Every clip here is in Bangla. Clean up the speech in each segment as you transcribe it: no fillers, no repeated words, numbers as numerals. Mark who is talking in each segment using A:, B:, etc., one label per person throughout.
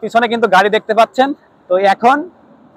A: পিছনে কিন্তু গাড়ি দেখতে পাচ্ছেন। তো এখন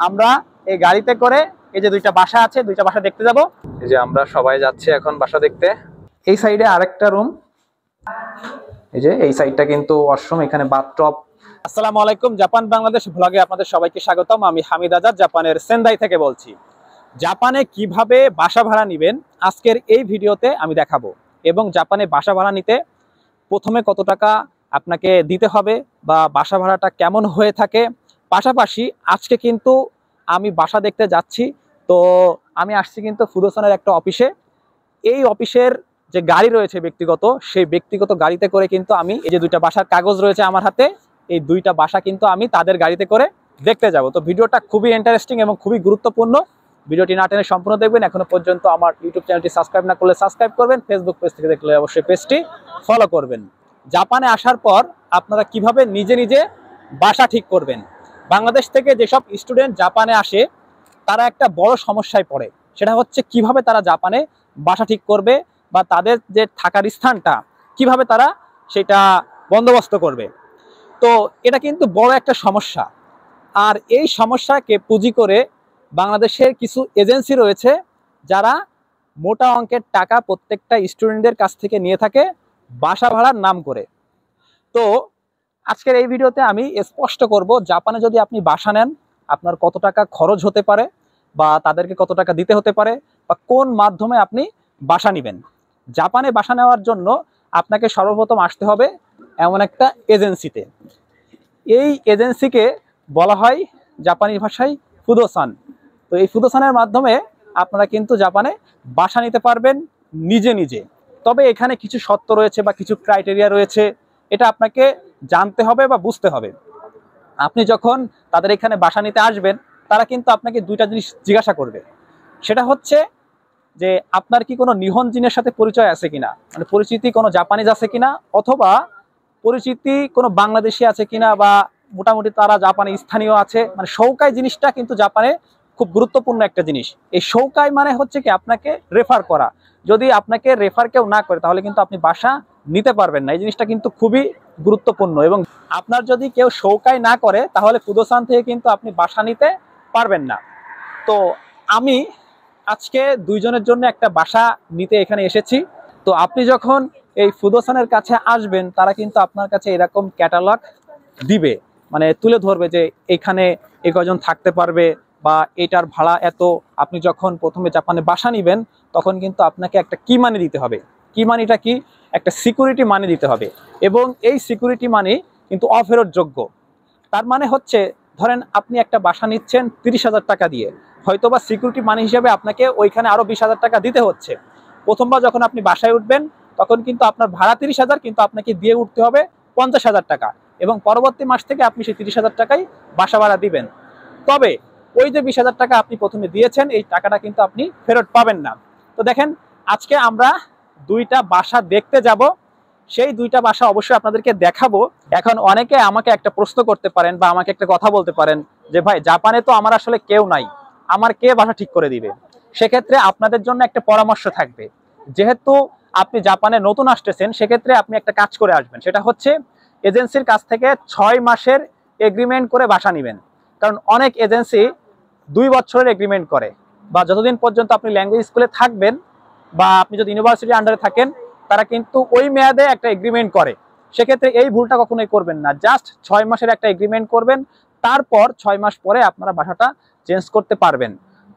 A: আমরা এই গাড়িতে করে এই যে দুইটা বাসা আছে, দুইটা বাসা দেখতে যাব। এই যে আমরা সবাই যাচ্ছি এখন বাসা দেখতে। এই সাইডে আরেকটা রুম, এই যে এই সাইডটা কিন্তু ওয়াশরুম, এখানে বাথটব। আসসালামু আলাইকুম, জাপান বাংলাদেশ ব্লগে আপনাদের সবাইকে স্বাগতম। আমি হামিদ আজাদ জাপানের সেন্দাই থেকে বলছি। জাপানে কিভাবে বাসা ভাড়া নেবেন আজকের এই ভিডিওতে আমি দেখাবো, এবং জাপানে বাসা ভাড়া নিতে প্রথমে কত টাকা আপনাকে দিতে হবে বা বাসা ভাড়াটা কেমন হয়ে থাকে। পাশাপাশি আজকে কিন্তু আমি বাসা দেখতে যাচ্ছি। তো আমি আসছি কিন্তু ফুদোসানের একটা অফিসে। এই অফিসের যে গাড়ি রয়েছে ব্যক্তিগত, সেই ব্যক্তিগত গাড়িতে করে কিন্তু আমি এই যে দুইটা বাসার কাগজ রয়েছে আমার হাতে, এই দুইটা বাসা কিন্তু আমি তাদের গাড়িতে করে দেখতে যাব। তো ভিডিওটা খুবই ইন্টারেস্টিং এবং খুবই গুরুত্বপূর্ণ। ভিডিওটি না টেনে সম্পূর্ণ দেখবেন। এখনো পর্যন্ত আমার ইউটিউব চ্যানেলটি সাবস্ক্রাইব না করলে সাবস্ক্রাইব করবেন, ফেসবুক পেজ থেকে দেখলে অবশ্যই পেজটি ফলো করবেন। জাপানে আসার পর আপনারা কিভাবে নিজে নিজে বাসা ঠিক করবেন। বাংলাদেশ থেকে যেসব স্টুডেন্ট জাপানে আসে তারা একটা বড় সমস্যায় পড়ে, সেটা হচ্ছে কিভাবে তারা জাপানে বাসা ঠিক করবে বা তাদের যে থাকার স্থানটা কিভাবে তারা সেটা বন্দোবস্ত করবে। তো এটা কিন্তু বড় একটা সমস্যা। আর এই সমস্যাকে পুঁজি করে বাংলাদেশের কিছু এজেন্সি রয়েছে যারা মোটা অঙ্কের টাকা প্রত্যেকটা স্টুডেন্টদের কাছ থেকে নিয়ে থাকে বাসা ভাড়ার নাম করে। তো আজকের এই ভিডিওতে আমি স্পষ্ট করব জাপানে যদি আপনি বাসা নেন আপনার কত টাকা খরচ হতে পারে বা তাদেরকে কত টাকা দিতে হতে পারে বা কোন মাধ্যমে আপনি বাসা নেবেন। জাপানে বাসা নেওয়ার জন্য আপনাকে সর্বপ্রথম আসতে হবে এমন একটা এজেন্সিতে। এই এজেন্সিকে বলা হয় জাপানি ভাষায় ফুদোসান। তো এই ফুদোসানের মাধ্যমে আপনারা কিন্তু জাপানে বাসা নিতে পারবেন নিজে নিজে। তবে এখানে কিছু শর্ত রয়েছে বা কিছু ক্রাইটেরিয়া রয়েছে, এটা আপনাকে জানতে হবে বা বুঝতে হবে। আপনি যখন তাদের এখানে বাসা নিতে আসবেন তারা কিন্তু আপনাকে দুইটা জিনিস জিজ্ঞাসা করবে। সেটা হচ্ছে যে আপনার কি কোনো নিহনজিনের সাথে পরিচয় আছে কিনা, মানে পরিচিতি কোনো জাপানিজ আছে কিনা, অথবা পরিচিতি কোনো বাংলাদেশি আছে কিনা, বা মোটামুটি তারা জাপানে স্থানীয় আছে। মানে শৌকাই জিনিসটা কিন্তু জাপানে খুব গুরুত্বপূর্ণ একটা জিনিস। এই শৌকাই মানে হচ্ছে কি আপনাকে রেফার করা। যদি আপনাকে রেফার কেউ না করে তাহলে কিন্তু আপনি বাসা নিতে পারবেন না। এই জিনিসটা কিন্তু খুবই গুরুত্বপূর্ণ। এবং আপনার যদি কেউ শৌকাই না করে তাহলে ফুদোসান থেকে কিন্তু আপনি বাসা নিতে পারবেন না। তো আমি আজকে দুইজনের জন্য একটা বাসা নিতে এখানে এসেছি। তো আপনি যখন এই ফুদোসানের কাছে আসবেন তারা কিন্তু আপনার কাছে এরকম ক্যাটালগ দিবে, মানে তুলে ধরবে যে এখানে এই কজন থাকতে পারবে বা এটার ভাড়া এত। আপনি যখন প্রথমে জাপানে বাসা নেবেন তখন কিন্তু আপনাকে একটা কি মানি দিতে হবে। কি মানিটা কি? একটা সিকিউরিটি মানি দিতে হবে, এবং এই সিকিউরিটি মানি কিন্তু অফেরতযোগ্য। তার মানে হচ্ছে ধরেন আপনি একটা বাসা নিচ্ছেন 30,000 টাকা দিয়ে, হয়তোবা সিকিউরিটি মানি হিসাবে আপনাকে ওইখানে আরো 20,000 টাকা দিতে হচ্ছে। প্রথমবার যখন আপনি বাসায় উঠবেন তখন কিন্তু আপনার ভাড়া 30,000, কিন্তু আপনাকে দিয়ে উঠতে হবে 50,000 টাকা, এবং পরবর্তী মাস থেকে আপনি সেই 30,000 টাকাই বাসা ভাড়া দিবেন। তবে ওই যে 20,000 টাকা আপনি প্রথমে দিয়েছেন এই টাকাটা কিন্তু আপনি ফেরত পাবেন না। তো দেখেন আজকে আমরা দুইটা বাসা দেখতে যাব, সেই দুইটা বাসা অবশ্যই আপনাদেরকে দেখাবো। এখন অনেকে আমাকে একটা প্রশ্ন করতে পারেন বা আমাকে একটা কথা বলতে পারেন যে ভাই জাপানে তো আমার আসলে কেউ নাই, আমার কে বাসা ঠিক করে দিবে। সেক্ষেত্রে আপনাদের জন্য একটা পরামর্শ থাকবে। যেহেতু আপনি জাপানে নতুন আসতেছেন সেক্ষেত্রে আপনি একটা কাজ করে আসবেন, সেটা হচ্ছে এজেন্সির কাছ থেকে 6 মাসের এগ্রিমেন্ট করে বাসা নেবেন। কারণ অনেক এজেন্সি 2 বছরের এগ্রিমেন্ট করে, বা যতদিন পর্যন্ত আপনি ল্যাঙ্গুয়েজ স্কুলে থাকবেন বা আপনি যদি ইউনিভার্সিটির আন্ডারে থাকেন তারা কিন্তু ওই মেয়াদে একটা এগ্রিমেন্ট করে। সেক্ষেত্রে এই ভুলটা কখনোই করবেন না। জাস্ট 6 মাসের একটা এগ্রিমেন্ট করবেন, তারপর 6 মাস পরে আপনারা বাসাটা চেঞ্জ করতে পারবেন।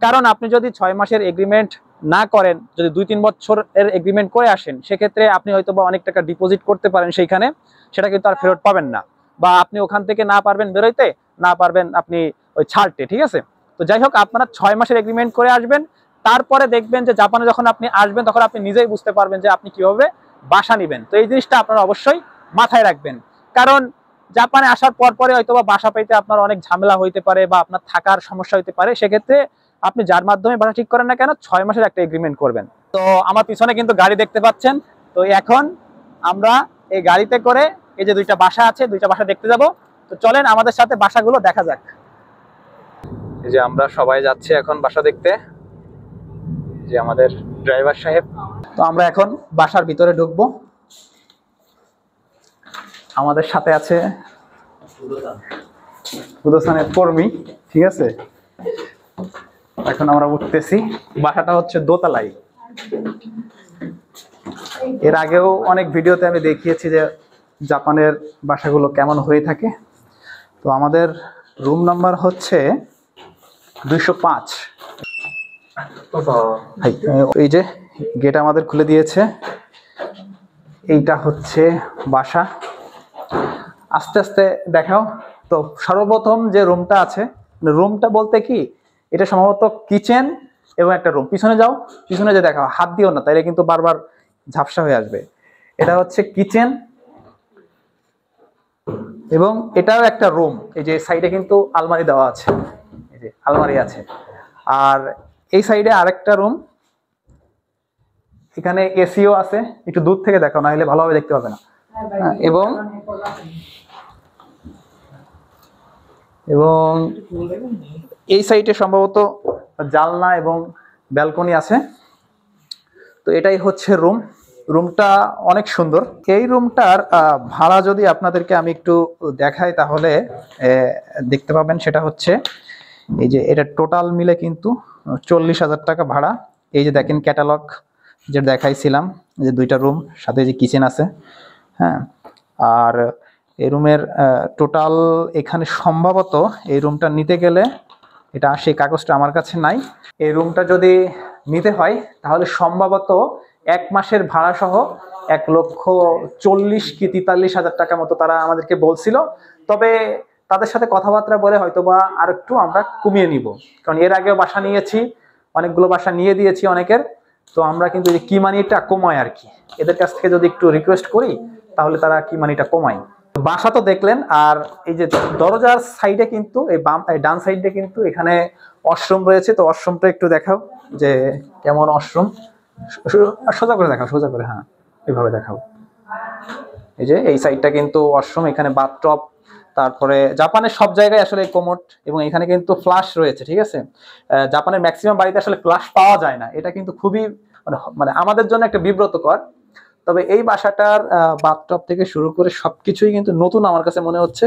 A: কারণ আপনি যদি 6 মাসের এগ্রিমেন্ট না করেন, যদি 2-3 বছরের এগ্রিমেন্ট করে আসেন সেক্ষেত্রে আপনি হয়তো বা অনেক টাকা ডিপোজিট করতে পারেন সেইখানে, সেটা কিন্তু আর ফেরত পাবেন না, বা আপনি ওখান থেকে না পারবেন বেরোইতে, না পারবেন আপনি ওই ছাড়তে। ঠিক আছে? তো যাই হোক আপনারা 6 মাসের এগ্রিমেন্ট করে আসবেন। তারপরে দেখবেন যে জাপানে যখন আপনি আসবেন তখন আপনি নিজেই বুঝতে পারবেন যে আপনি কিভাবে বাসা নেবেন। তো এই জিনিসটা আপনারা অবশ্যই মাথায় রাখবেন, কারণ জাপানে আসার পর পরে হয়তো বা বাসা পাইতে আপনার অনেক ঝামেলা হইতে পারে বা আপনার থাকার সমস্যা হইতে পারে। সেক্ষেত্রে আপনি যার মাধ্যমে বাসা ঠিক করেন না কেন 6 মাসের একটা এগ্রিমেন্ট করবেন। তো আমার পিছনে কিন্তু গাড়ি দেখতে পাচ্ছেন। তো এখন আমরা এই গাড়িতে করে এই যে দুইটা বাসা আছে দুইটা বাসা দেখতে যাব। তো চলেন আমাদের সাথে বাসাগুলো দেখা যাক। এই যে আমরা সবাই যাচ্ছি এখন বাসা দেখতে, যে আমাদের ড্রাইভার সাহেব। তো আমরা এখন বাসার ভিতরে ঢুকবো। আমাদের সাথে আছে গুলশানের কর্মী, ঠিক আছে। এখন আমরা উঠতেছি। বাসাটা হচ্ছে দোতলায়। এর আগেও অনেক ভিডিওতে আমি দেখিয়েছি যে জাপানের বাসাগুলো কেমন হয়ে থাকে। তো আমাদের রুম নাম্বার হচ্ছে 205। এই যে গেট আমাদের খুলে দিয়েছে। এইটা হচ্ছে বাসা। আস্তে আস্তে দেখাও। তো সর্বপ্রথম যে রুমটা আছে, রুমটা বলতে কি, এটা সম্ভবত কিচেন এবং একটা রুম। পিছনে যাও, পিছনে যে দেখাও, হাত দিও না, তাইলে কিন্তু বারবার ঝাপসা হয়ে আসবে। এটা হচ্ছে কিচেন এবং এটাও একটা রুম। এই যে সাইডে কিন্তু আলমারি দেওয়া আছে, এই যে আলমারি আছে। আর এই সাইডে আরেকটা রুম, এখানে এসিও আছে। একটু দূর থেকে দেখাও, না হলে ভালোভাবে দেখতে পাবে না। এবং এবং এই সাইডে সম্ভবত জানলা এবং ব্যালকনি আছে। তো এটাই হচ্ছে রুম। রুমটা অনেক সুন্দর। এই রুমটার ভাড়া যদি আপনাদেরকে আমি একটু দেখাই তাহলে দেখতে পাবেন। সেটা হচ্ছে এই যে এটা টোটাল মিলে কিন্তু 40,000 টাকা ভাড়া। এই যে দেখেন ক্যাটালগ যেটা দেখাইছিলাম, যে দুইটা রুম সাথে যে কিচেন আছে, হ্যাঁ। আর এই রুমের টোটাল এখানে সম্ভবত এই রুমটা নিতে গেলে, এটা সেই কাগজটা আমার কাছে নাই, এই রুমটা যদি নিতে হয় তাহলে সম্ভবত 1 মাসের ভাড়া সহ 1,40,000 কি 43,000 টাকা মতো তারা আমাদেরকে বলছিল। তবে তাদের সাথে কথাবার্তা বলে হয়তোবা আর একটু আমরা কমিয়ে নিব, কারণ এর আগেও বাসা নিয়েছি, অনেকগুলো বাসা নিয়ে দিয়েছি অনেকের। তো আমরা কিন্তু যে কি মানিটা কমাই আর কি, এদের কাছ থেকে যদি একটু রিকোয়েস্ট করি তাহলে তারা কি মানিটা কমায়। বাসা তো দেখলেন। আর এই যে দরজার সাইডে কিন্তু এই ডান সাইডে কিন্তু এখানে ওয়াশরুম রয়েছে। তো ওয়াশরুমটা একটু দেখাও যে কেমন ওয়াশরুম। সোজা করে দেখাও, সোজা করে, হ্যাঁ এইভাবে দেখাও। এই যে এই সাইডটা কিন্তু ওয়াশরুম, এখানে বাথটব, তারপরে জাপানের সব জায়গায় আসলে কোমোড এবং এখানে কিন্তু ফ্লাশ রয়েছে, ঠিক আছে। জাপানের ম্যাক্সিমাম বাড়িতে আসলে ফ্লাশ পাওয়া যায় না, এটা কিন্তু খুবই মানে আমাদের জন্য একটা বিব্রতকর। তবে এই বাসাটার বাথটব থেকে শুরু করে সবকিছুই কিন্তু নতুন আমার কাছে মনে হচ্ছে।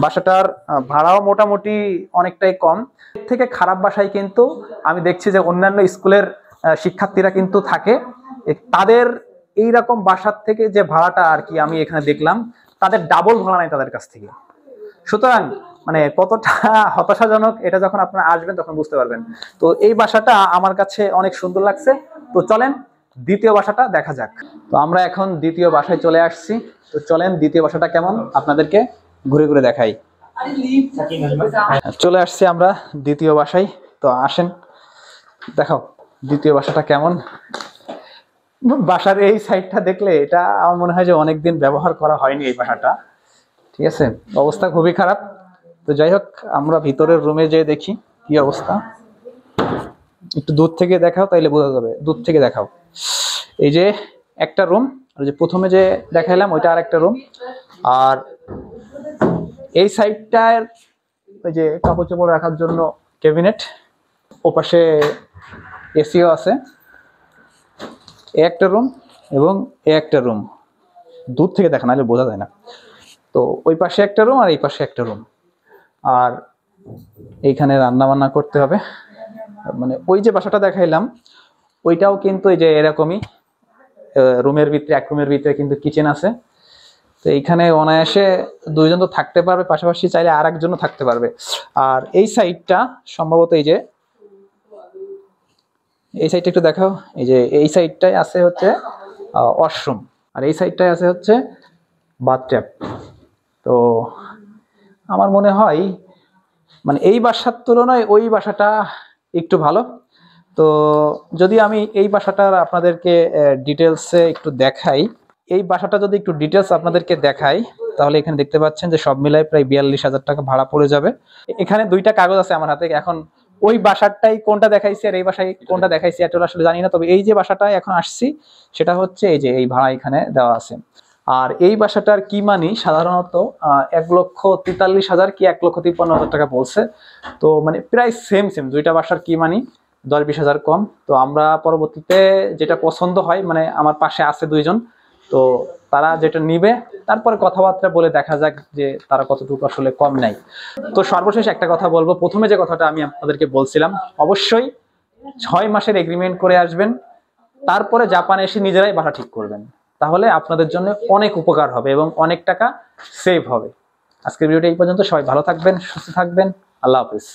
A: বাসাটার ভাড়াও মোটামুটি অনেকটাই কম। এর থেকে খারাপ বাসায় কিন্তু আমি দেখছি যে অন্যান্য স্কুলের শিক্ষার্থীরা কিন্তু থাকে, তাদের এইরকম বাসার থেকে যে ভাড়াটা আর কি আমি এখানে দেখলাম, তাদের ডাবল ভাড়া নাই তাদের কাছ থেকে। সুতরাং মানে কতটা হতাশাজনক এটা যখন আপনারা আসবেন তখন বুঝতে পারবেন। তো এই বাসাটা আমার কাছে অনেক সুন্দর লাগছে। তো চলেন দ্বিতীয় বাসাটা দেখা যাক। তো আমরা এখন দ্বিতীয় বাসায় চলে আসছি। তো চলেন দ্বিতীয় বাসাটা কেমন আপনাদেরকে ঘুরে ঘুরে দেখাই। চলে আসছি আমরা দ্বিতীয় বাসায়। তো আসেন দেখাও দ্বিতীয় বাসাটা কেমন। বাসার এই সাইডটা দেখলে এটা আমার মনে হয় যে অনেকদিন ব্যবহার করা হয়নি এই বাসাটা, ঠিক আছে। অবস্থা খুবই খারাপ। তো যাই হোক, আমরা ভিতরের রুমে যেয়ে দেখি কি অবস্থা। একটু দূর থেকে দেখাও তাইলে বোঝা যাবে, দূর থেকে দেখাও। এই যে একটা রুম, আর যে প্রথমে যে দেখাইলাম ওইটা আর একটা রুম। আর এই সাইডটার ওই যে কাপড় চোপড় রাখার জন্য ক্যাবিনেট, ওপাশে এসিও আছে। একটা রুম এবং একটা রুম, দূর থেকে দেখা নাহলে বোঝা যায় না। তো ওই পাশে একটা রুম আর এই পাশে একটা রুম। আর এইখানে রান্না বান্না করতে হবে। মানে ওই যে বাসাটা দেখাইলাম ওইটাও কিন্তু এই যে এরকমই রুমের ভিতরে, এক রুমের ভিতরে কিন্তু কিচেন আছে। তো এইখানে অনায়াসে দুইজন তো থাকতে পারবে, পাশাপাশি চাইলে আর একজনও থাকতে পারবে। আর এই সাইডটা সম্ভবত এই যে এই সাইডটা একটু দেখাও। এই যে এই সাইডটাই আছে হচ্ছে ওয়াশরুম, আর এই সাইডটাই আছে হচ্ছে বাথট্যাব। তো আমার মনে হয় মানে এই বাসার তুলনায় ওই বাসাটা একটু ভালো। তো যদি আমি এই বাসাটার আপনাদেরকে ডিটেলসে একটু দেখাই, এই বাসাটা যদি একটু ডিটেলস আপনাদেরকে দেখাই তাহলে এখানে দেখতে পাচ্ছেন যে সব মিলাই প্রায় 42,000 টাকা ভাড়া পড়ে যাবে। এখানে দুইটা কাগজ আছে আমার হাতে। এখন ওই বাসাটাই কোনটা দেখাইছি আর এই বাসায় কোনটা দেখাইছি এটা আসলে জানি না। তবে এই যে বাসাটায় এখন আসছি সেটা হচ্ছে এই যে এই ভাড়া এখানে দেওয়া আছে। আর এই বাসাটার কি মানি সাধারণত 1,43,000 কি 1,53,000 টাকা বলছে। তো মানে প্রায় সেম দুইটা বাসার কি মানি 10-20,000 কম। তো আমরা পরবর্তীতে যেটা পছন্দ হয়, মানে আমার পাশে আছে দুইজন, তো তারা যেটা নিবে তারপরে কথাবার্তা বলে দেখা যাক যে তারা কতটুকু আসলে কম নেয়। তো সর্বশেষ একটা কথা বলবো, প্রথমে যে কথাটা আমি আপনাদেরকে বলছিলাম, অবশ্যই 6 মাসের এগ্রিমেন্ট করে আসবেন, তারপরে জাপানে এসে নিজেরাই বাসা ঠিক করবেন। তাহলে আপনাদের জন্য অনেক উপকার হবে এবং অনেক টাকা সেভ হবে। আজকের ভিডিওটা এই পর্যন্ত। সবাই ভালো থাকবেন, সুস্থ থাকবেন। আল্লাহ হাফেজ।